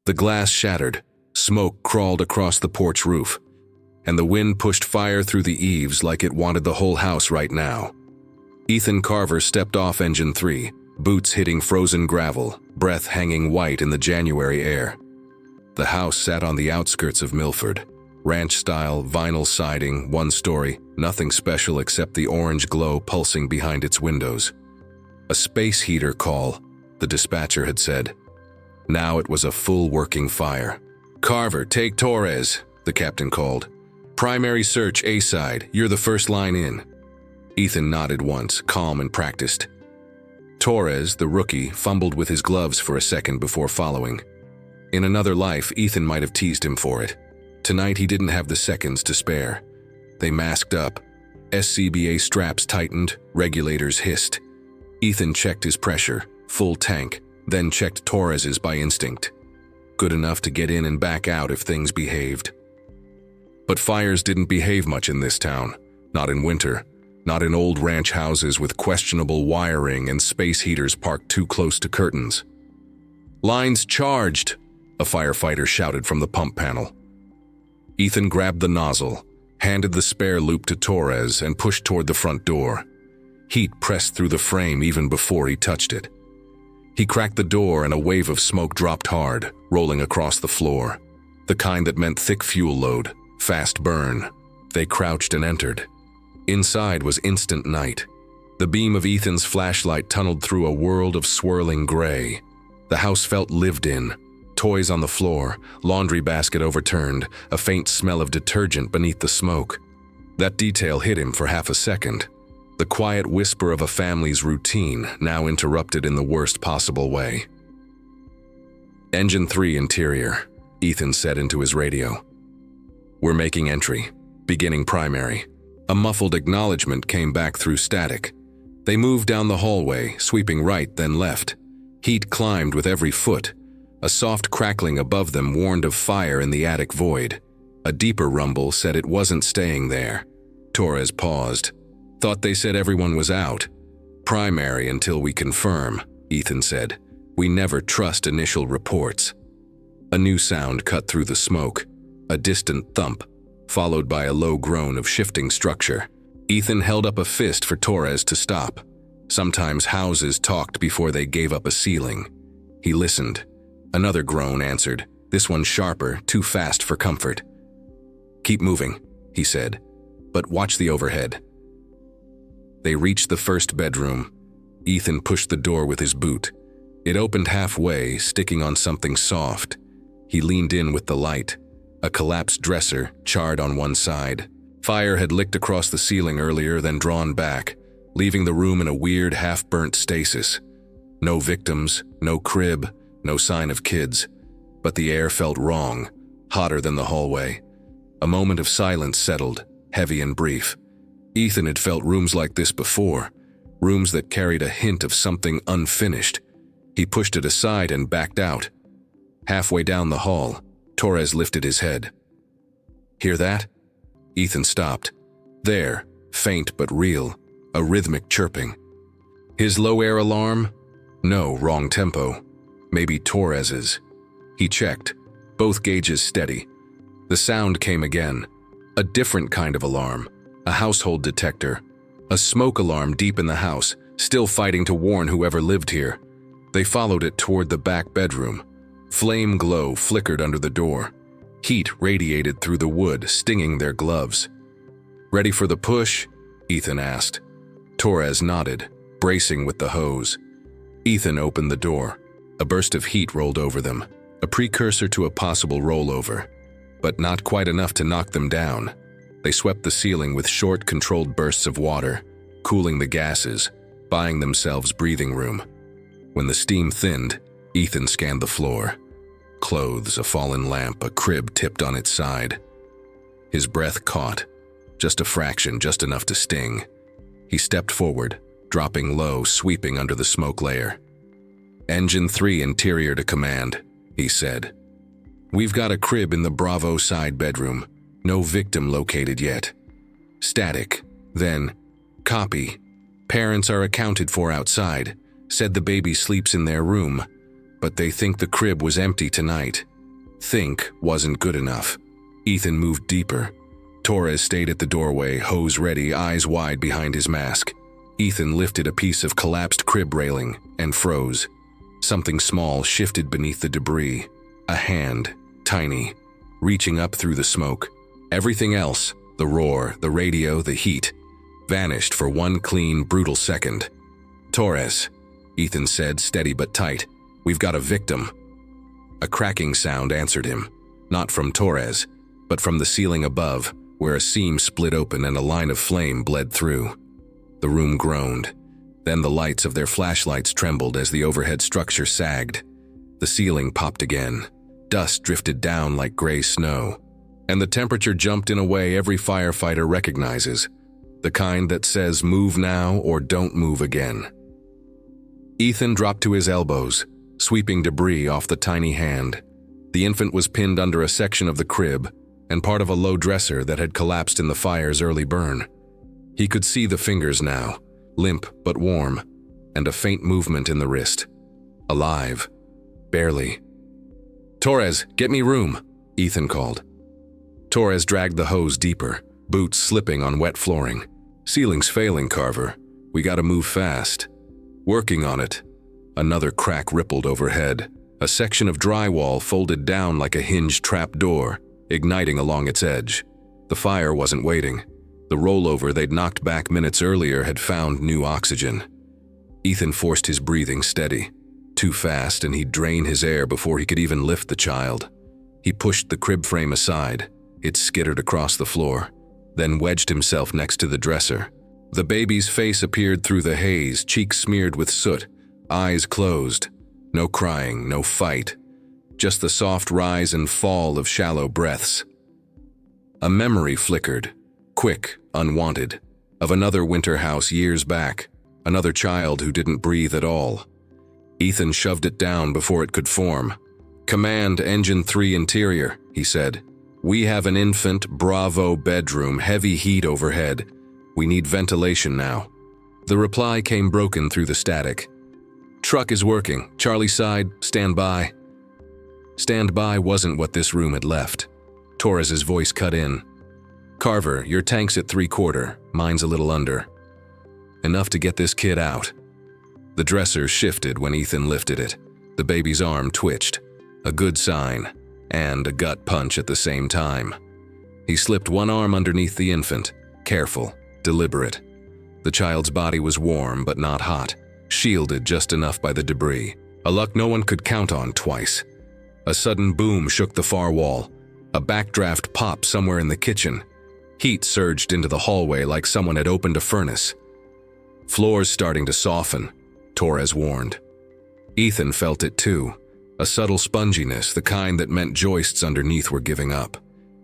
The glass shattered, smoke crawled across the porch roof, and the wind pushed fire through the eaves like it wanted the whole house right now. Ethan Carver stepped off engine 3, boots hitting frozen gravel, breath hanging white in the January air. The house sat on the outskirts of Milford. Ranch-style, vinyl siding, one story, nothing special except the orange glow pulsing behind its windows. A space heater call, the dispatcher had said. Now it was a full working fire. "Carver, take Torres," the captain called. "Primary search A-side, you're the first line in." Ethan nodded once, calm and practiced. Torres, the rookie, fumbled with his gloves for a second before following. In another life, Ethan might have teased him for it. Tonight he didn't have the seconds to spare. They masked up. SCBA straps tightened, regulators hissed. Ethan checked his pressure, full tank, then checked Torres's by instinct. Good enough to get in and back out if things behaved. But fires didn't behave much in this town, not in winter, not in old ranch houses with questionable wiring and space heaters parked too close to curtains. "Lines charged," a firefighter shouted from the pump panel. Ethan grabbed the nozzle, handed the spare loop to Torres, and pushed toward the front door. Heat pressed through the frame even before he touched it. He cracked the door and a wave of smoke dropped hard, rolling across the floor. The kind that meant thick fuel load, fast burn. They crouched and entered. Inside was instant night. The beam of Ethan's flashlight tunneled through a world of swirling gray. The house felt lived in. Toys on the floor, laundry basket overturned, a faint smell of detergent beneath the smoke. That detail hit him for half a second. The quiet whisper of a family's routine, now interrupted in the worst possible way. "Engine 3 interior," Ethan said into his radio. "We're making entry, beginning primary." A muffled acknowledgement came back through static. They moved down the hallway, sweeping right then left. Heat climbed with every foot. A soft crackling above them warned of fire in the attic void. A deeper rumble said it wasn't staying there. Torres paused. "Thought they said everyone was out." "Primary until we confirm," Ethan said. "We never trust initial reports." A new sound cut through the smoke. A distant thump, followed by a low groan of shifting structure. Ethan held up a fist for Torres to stop. Sometimes houses talked before they gave up a ceiling. He listened. Another groan answered, this one sharper, too fast for comfort. "Keep moving," he said, "but watch the overhead." They reached the first bedroom. Ethan pushed the door with his boot. It opened halfway, sticking on something soft. He leaned in with the light. A collapsed dresser, charred on one side. Fire had licked across the ceiling earlier, then drawn back, leaving the room in a weird half-burnt stasis. No victims, no crib, no sign of kids. But the air felt wrong, hotter than the hallway. A moment of silence settled, heavy and brief. Ethan had felt rooms like this before, rooms that carried a hint of something unfinished. He pushed it aside and backed out. Halfway down the hall, Torres lifted his head. "Hear that?" Ethan stopped. There, faint but real, a rhythmic chirping. His low-air alarm? No, wrong tempo. Maybe Torres's. He checked, both gauges steady. The sound came again. A different kind of alarm, a household detector. A smoke alarm deep in the house, still fighting to warn whoever lived here. They followed it toward the back bedroom. Flame glow flickered under the door. Heat radiated through the wood, stinging their gloves. "Ready for the push?" Ethan asked. Torres nodded, bracing with the hose. Ethan opened the door. A burst of heat rolled over them, a precursor to a possible rollover, but not quite enough to knock them down. They swept the ceiling with short, controlled bursts of water, cooling the gases, buying themselves breathing room. When the steam thinned, Ethan scanned the floor. Clothes, a fallen lamp, a crib tipped on its side. His breath caught, just a fraction, just enough to sting. He stepped forward, dropping low, sweeping under the smoke layer. "Engine 3 interior to command," he said. "We've got a crib in the Bravo side bedroom. No victim located yet. Static. Then, copy. Parents are accounted for outside. Said the baby sleeps in their room, but they think the crib was empty tonight. Think wasn't good enough. Ethan moved deeper. Torres stayed at the doorway, hose ready, eyes wide behind his mask. Ethan lifted a piece of collapsed crib railing and froze. Something small shifted beneath the debris. A hand, tiny, reaching up through the smoke. Everything else, the roar, the radio, the heat, vanished for one clean, brutal second. "Torres," Ethan said, steady but tight. "We've got a victim." A cracking sound answered him, not from Torres, but from the ceiling above, where a seam split open and a line of flame bled through. The room groaned. Then the lights of their flashlights trembled as the overhead structure sagged. The ceiling popped again. Dust drifted down like gray snow. And the temperature jumped in a way every firefighter recognizes, the kind that says move now or don't move again. Ethan dropped to his elbows, sweeping debris off the tiny hand. The infant was pinned under a section of the crib and part of a low dresser that had collapsed in the fire's early burn. He could see the fingers now, limp but warm, and a faint movement in the wrist. Alive. Barely. "Torres, get me room," Ethan called. Torres dragged the hose deeper, boots slipping on wet flooring. "Ceiling's failing, Carver. We gotta move fast." "Working on it." Another crack rippled overhead. A section of drywall folded down like a hinged trap door, igniting along its edge. The fire wasn't waiting. The rollover they'd knocked back minutes earlier had found new oxygen. Ethan forced his breathing steady. Too fast, and he'd drain his air before he could even lift the child. He pushed the crib frame aside. It skittered across the floor, then wedged himself next to the dresser. The baby's face appeared through the haze, cheeks smeared with soot, eyes closed. No crying, no fight. Just the soft rise and fall of shallow breaths. A memory flickered, quick, unwanted, of another winter house years back, another child who didn't breathe at all. Ethan shoved it down before it could form. "Command Engine 3 Interior," he said. "We have an infant, Bravo bedroom, heavy heat overhead. We need ventilation now." The reply came broken through the static. "Truck is working. Charlie side, stand by." Stand by wasn't what this room had left. Torres's voice cut in. "Carver, your tank's at 3/4, mine's a little under. Enough to get this kid out." The dresser shifted when Ethan lifted it. The baby's arm twitched. A good sign, and a gut punch at the same time. He slipped one arm underneath the infant, careful, deliberate. The child's body was warm but not hot, shielded just enough by the debris, a luck no one could count on twice. A sudden boom shook the far wall. A backdraft popped somewhere in the kitchen. Heat surged into the hallway like someone had opened a furnace. "Floor's starting to soften," Torres warned. Ethan felt it too, a subtle sponginess, the kind that meant joists underneath were giving up.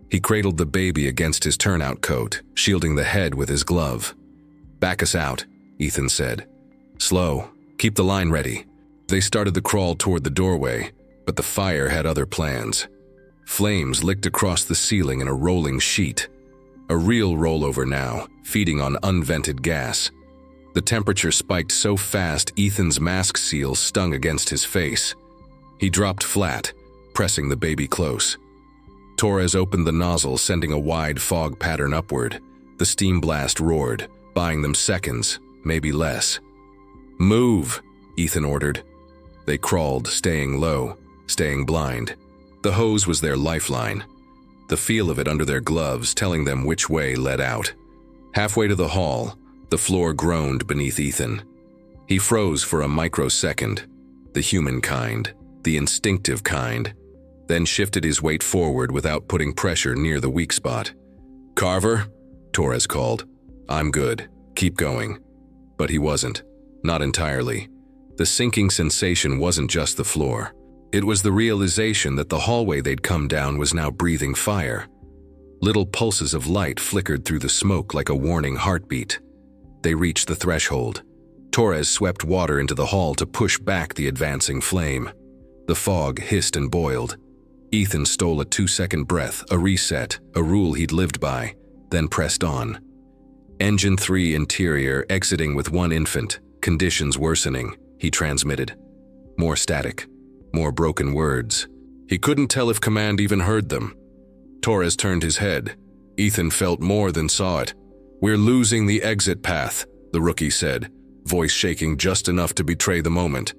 He cradled the baby against his turnout coat, shielding the head with his glove. "Back us out," Ethan said. "Slow. Keep the line ready." They started the crawl toward the doorway, but the fire had other plans. Flames licked across the ceiling in a rolling sheet. A real rollover now, feeding on unvented gas. The temperature spiked so fast Ethan's mask seal stung against his face. He dropped flat, pressing the baby close. Torres opened the nozzle, sending a wide fog pattern upward. The steam blast roared, buying them seconds, maybe less. "Move," Ethan ordered. They crawled, staying low, staying blind. The hose was their lifeline, the feel of it under their gloves telling them which way led out. Halfway to the hall, the floor groaned beneath Ethan. He froze for a microsecond, the human kind, the instinctive kind, then shifted his weight forward without putting pressure near the weak spot. "Carver?" Torres called. "I'm good. Keep going." But he wasn't. Not entirely. The sinking sensation wasn't just the floor. It was the realization that the hallway they'd come down was now breathing fire. Little pulses of light flickered through the smoke like a warning heartbeat. They reached the threshold. Torres swept water into the hall to push back the advancing flame. The fog hissed and boiled. Ethan stole a 2-second breath, a reset, a rule he'd lived by, then pressed on. Engine 3 Interior exiting with one infant, conditions worsening, he transmitted. More static, more broken words. He couldn't tell if Command even heard them. Torres turned his head. Ethan felt more than saw it. "We're losing the exit path," the rookie said, voice shaking just enough to betray the moment.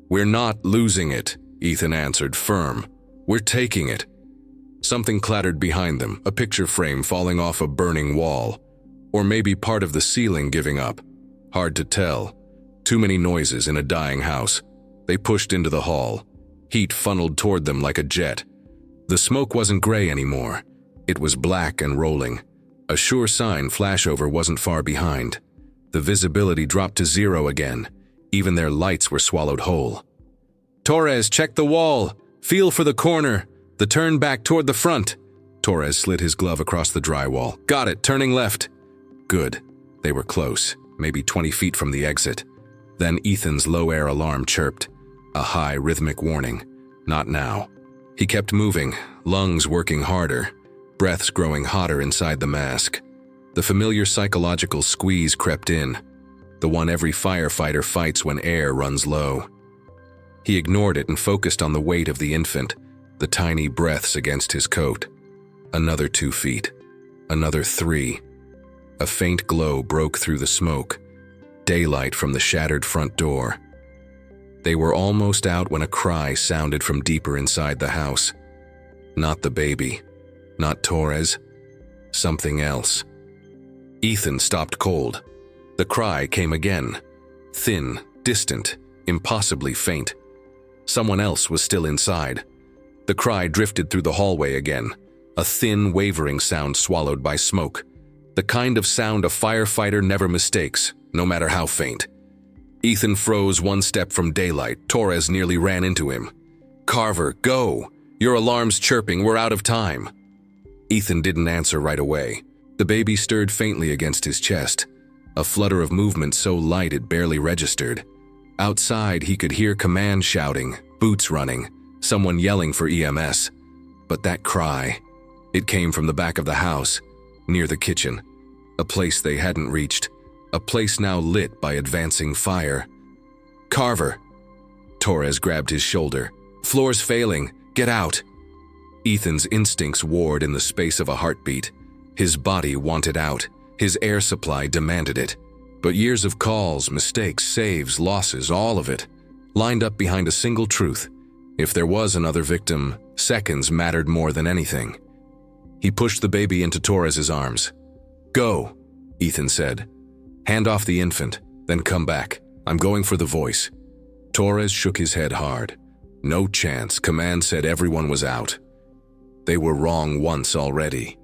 "We're not losing it," Ethan answered, firm. "We're taking it." Something clattered behind them, a picture frame falling off a burning wall. Or maybe part of the ceiling giving up. Hard to tell. Too many noises in a dying house. They pushed into the hall. Heat funneled toward them like a jet. The smoke wasn't gray anymore. It was black and rolling. A sure sign flashover wasn't far behind. The visibility dropped to 0 again. Even their lights were swallowed whole. "Torres, check the wall! Feel for the corner! The turn back toward the front!" Torres slid his glove across the drywall. "Got it, turning left." Good. They were close, maybe 20 feet from the exit. Then Ethan's low-air alarm chirped. A high, rhythmic warning. Not now. He kept moving, lungs working harder, breaths growing hotter inside the mask. The familiar psychological squeeze crept in, the one every firefighter fights when air runs low. He ignored it and focused on the weight of the infant, the tiny breaths against his coat. Another 2 feet. Another 3. A faint glow broke through the smoke. Daylight from the shattered front door. They were almost out when a cry sounded from deeper inside the house. Not the baby. Not Torres. Something else. Ethan stopped cold. The cry came again. Thin, distant, impossibly faint. Someone else was still inside. The cry drifted through the hallway again. A thin, wavering sound swallowed by smoke. The kind of sound a firefighter never mistakes, no matter how faint. Ethan froze one step from daylight. Torres nearly ran into him. "Carver, go! Your alarm's chirping, we're out of time." Ethan didn't answer right away. The baby stirred faintly against his chest, a flutter of movement so light it barely registered. Outside, he could hear Command shouting, boots running, someone yelling for EMS. But that cry, it came from the back of the house, near the kitchen, a place they hadn't reached, a place now lit by advancing fire. "Carver!" Torres grabbed his shoulder. "Floor's failing. Get out!" Ethan's instincts warred in the space of a heartbeat. His body wanted out. His air supply demanded it. But years of calls, mistakes, saves, losses, all of it, lined up behind a single truth. If there was another victim, seconds mattered more than anything. He pushed the baby into Torres's arms. "Go," Ethan said. "Hand off the infant, then come back. I'm going for the voice." Torres shook his head hard. No chance. Command said everyone was out. They were wrong once already.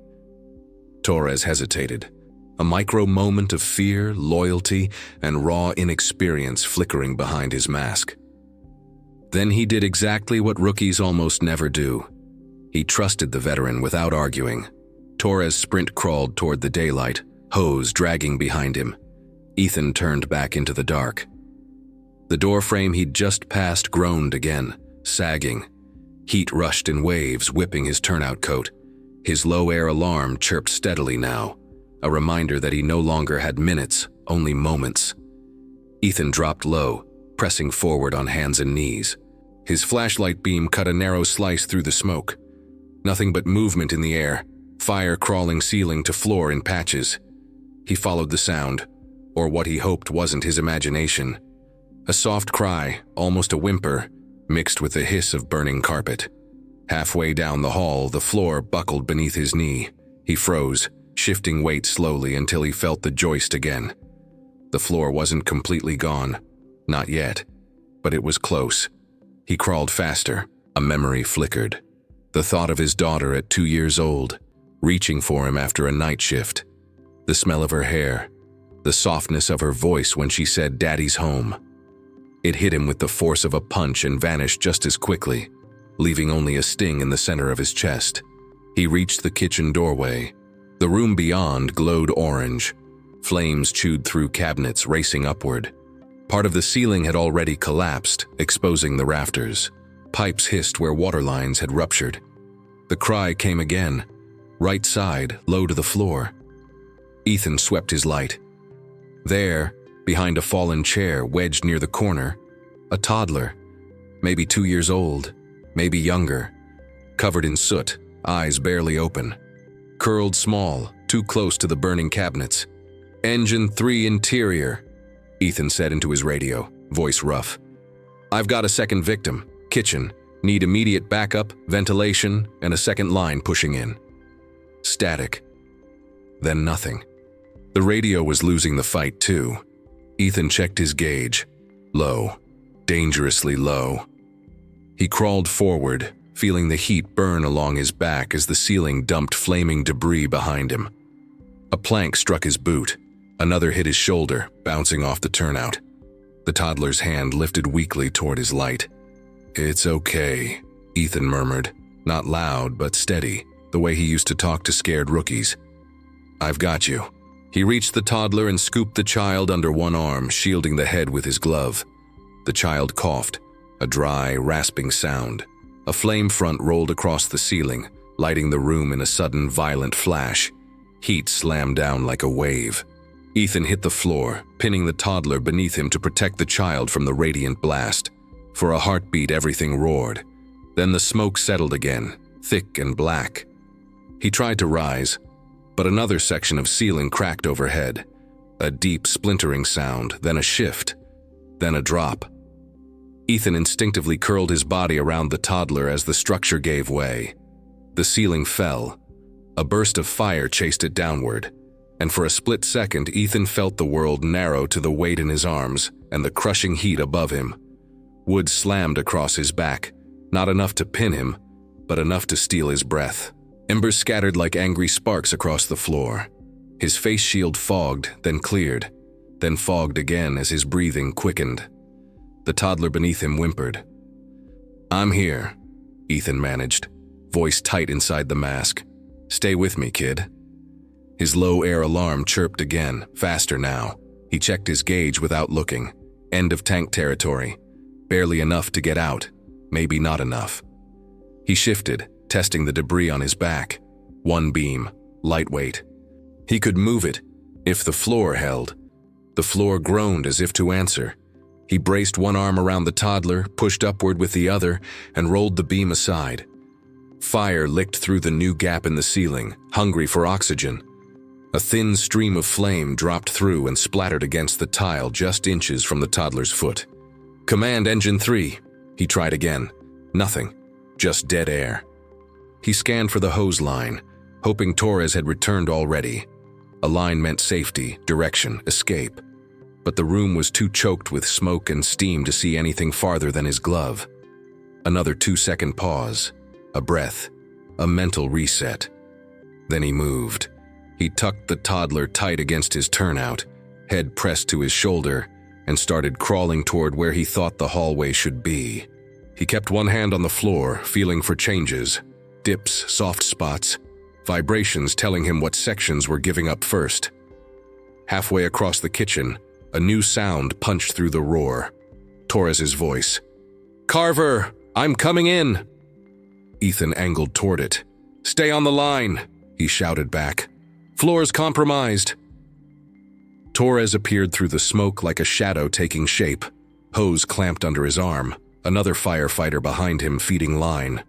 Torres hesitated, a micro moment of fear, loyalty, and raw inexperience flickering behind his mask. Then he did exactly what rookies almost never do. He trusted the veteran without arguing. Torres sprint-crawled toward the daylight, hose dragging behind him. Ethan turned back into the dark. The doorframe he'd just passed groaned again, sagging. Heat rushed in waves, whipping his turnout coat. His low-air alarm chirped steadily now, a reminder that he no longer had minutes, only moments. Ethan dropped low, pressing forward on hands and knees. His flashlight beam cut a narrow slice through the smoke. Nothing but movement in the air, fire crawling ceiling to floor in patches. He followed the sound, or what he hoped wasn't his imagination. A soft cry, almost a whimper, mixed with the hiss of burning carpet. Halfway down the hall, the floor buckled beneath his knee. He froze, shifting weight slowly until he felt the joist again. The floor wasn't completely gone. Not yet. But it was close. He crawled faster. A memory flickered. The thought of his daughter at 2 years old, reaching for him after a night shift. The smell of her hair. The softness of her voice when she said, "Daddy's home." It hit him with the force of a punch and vanished just as quickly, leaving only a sting in the center of his chest. He reached the kitchen doorway. The room beyond glowed orange. Flames chewed through cabinets, racing upward. Part of the ceiling had already collapsed, exposing the rafters. Pipes hissed where water lines had ruptured. The cry came again, right side, low to the floor. Ethan swept his light. There, behind a fallen chair wedged near the corner, a toddler, maybe 2 years old, maybe younger, covered in soot, eyes barely open. Curled small, too close to the burning cabinets. "Engine 3 interior," Ethan said into his radio, voice rough. "I've got a second victim, kitchen. Need immediate backup, ventilation, and a second line pushing in." Static. Then nothing. The radio was losing the fight too. Ethan checked his gauge. Low. Dangerously low. He crawled forward, feeling the heat burn along his back as the ceiling dumped flaming debris behind him. A plank struck his boot. Another hit his shoulder, bouncing off the turnout. The toddler's hand lifted weakly toward his light. "It's okay," Ethan murmured, not loud but steady, the way he used to talk to scared rookies. "I've got you." He reached the toddler and scooped the child under one arm, shielding the head with his glove. The child coughed, a dry, rasping sound. A flame front rolled across the ceiling, lighting the room in a sudden, violent flash. Heat slammed down like a wave. Ethan hit the floor, pinning the toddler beneath him to protect the child from the radiant blast. For a heartbeat, everything roared. Then the smoke settled again, thick and black. He tried to rise, but another section of ceiling cracked overhead. A deep, splintering sound, then a shift, then a drop. Ethan instinctively curled his body around the toddler as the structure gave way. The ceiling fell. A burst of fire chased it downward, and for a split second, Ethan felt the world narrow to the weight in his arms and the crushing heat above him. Wood slammed across his back, not enough to pin him, but enough to steal his breath. Embers scattered like angry sparks across the floor. His face shield fogged, then cleared, then fogged again as his breathing quickened. The toddler beneath him whimpered. "I'm here," Ethan managed, voice tight inside the mask. "Stay with me, kid." His low air alarm chirped again, faster now. He checked his gauge without looking. End of tank territory. Barely enough to get out, maybe not enough. He shifted, testing the debris on his back. One beam, lightweight. He could move it, if the floor held. The floor groaned as if to answer. He braced one arm around the toddler, pushed upward with the other, and rolled the beam aside. Fire licked through the new gap in the ceiling, hungry for oxygen. A thin stream of flame dropped through and splattered against the tile just inches from the toddler's foot. "Command Engine 3, he tried again. Nothing, just dead air. He scanned for the hose line, hoping Torres had returned already. A line meant safety, direction, escape. But the room was too choked with smoke and steam to see anything farther than his glove. Another 2-second pause, a breath, a mental reset. Then he moved. He tucked the toddler tight against his turnout, head pressed to his shoulder, and started crawling toward where he thought the hallway should be. He kept one hand on the floor, feeling for changes, dips, soft spots, vibrations telling him what sections were giving up first. Halfway across the kitchen, a new sound punched through the roar. Torres's voice. "Carver, I'm coming in!" Ethan angled toward it. "Stay on the line," he shouted back. "Floor's compromised." Torres appeared through the smoke like a shadow taking shape, hose clamped under his arm, another firefighter behind him feeding line.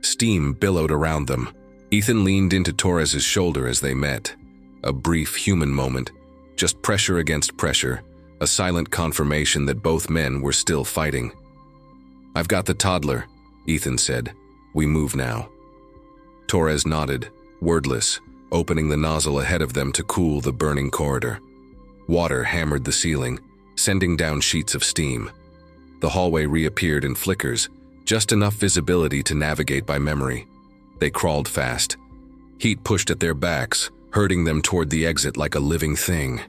Steam billowed around them. Ethan leaned into Torres's shoulder as they met. A brief human moment, just pressure against pressure, a silent confirmation that both men were still fighting. "I've got the toddler," Ethan said. "We move now." Torres nodded, wordless, opening the nozzle ahead of them to cool the burning corridor. Water hammered the ceiling, sending down sheets of steam. The hallway reappeared in flickers, just enough visibility to navigate by memory. They crawled fast. Heat pushed at their backs, herding them toward the exit like a living thing.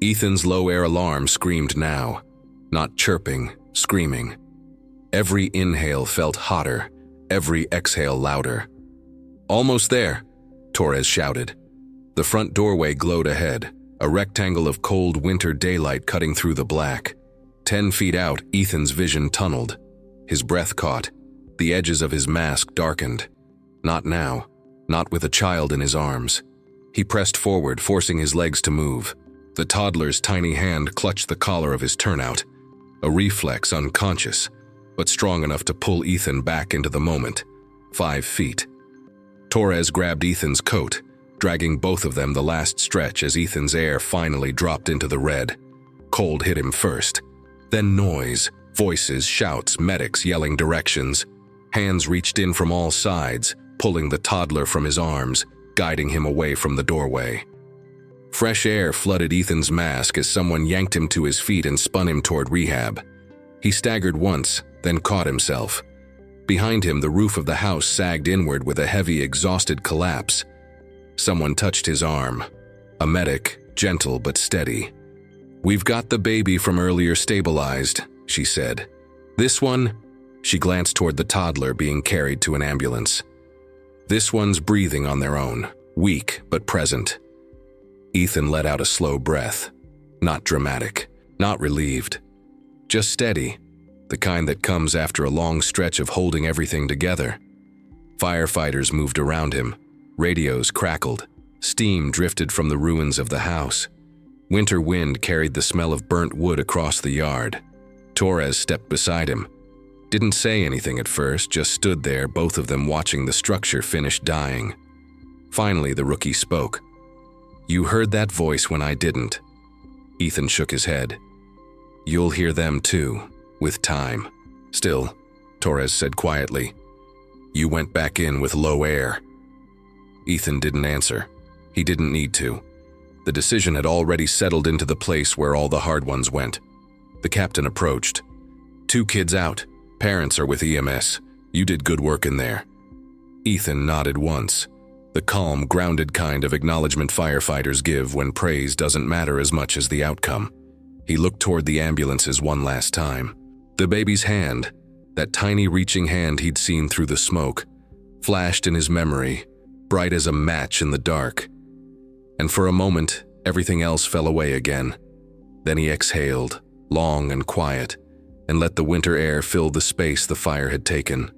Ethan's low-air alarm screamed now, not chirping, screaming. Every inhale felt hotter, every exhale louder. "Almost there," Torres shouted. The front doorway glowed ahead, a rectangle of cold winter daylight cutting through the black. 10 feet out, Ethan's vision tunneled. His breath caught. The edges of his mask darkened. Not now, not with a child in his arms. He pressed forward, forcing his legs to move. The toddler's tiny hand clutched the collar of his turnout, a reflex unconscious, but strong enough to pull Ethan back into the moment. 5 feet. Torres grabbed Ethan's coat, dragging both of them the last stretch as Ethan's air finally dropped into the red. Cold hit him first. Then noise, voices, shouts, medics yelling directions. Hands reached in from all sides, pulling the toddler from his arms, guiding him away from the doorway. Fresh air flooded Ethan's mask as someone yanked him to his feet and spun him toward rehab. He staggered once, then caught himself. Behind him, the roof of the house sagged inward with a heavy, exhausted collapse. Someone touched his arm. A medic, gentle but steady. "We've got the baby from earlier stabilized," she said. "This one," she glanced toward the toddler being carried to an ambulance. "This one's breathing on their own, weak but present." Ethan let out a slow breath. Not dramatic, not relieved. Just steady, the kind that comes after a long stretch of holding everything together. Firefighters moved around him. Radios crackled. Steam drifted from the ruins of the house. Winter wind carried the smell of burnt wood across the yard. Torres stepped beside him. Didn't say anything at first, just stood there, both of them watching the structure finish dying. Finally, the rookie spoke. "You heard that voice when I didn't." Ethan shook his head. "You'll hear them too, with time." "Still," Torres said quietly, "you went back in with low air." Ethan didn't answer. He didn't need to. The decision had already settled into the place where all the hard ones went. The captain approached. "2 kids out. Parents are with EMS. You did good work in there." Ethan nodded once. The calm, grounded kind of acknowledgement firefighters give when praise doesn't matter as much as the outcome. He looked toward the ambulances one last time. The baby's hand, that tiny reaching hand he'd seen through the smoke, flashed in his memory, bright as a match in the dark. And for a moment, everything else fell away again. Then he exhaled, long and quiet, and let the winter air fill the space the fire had taken.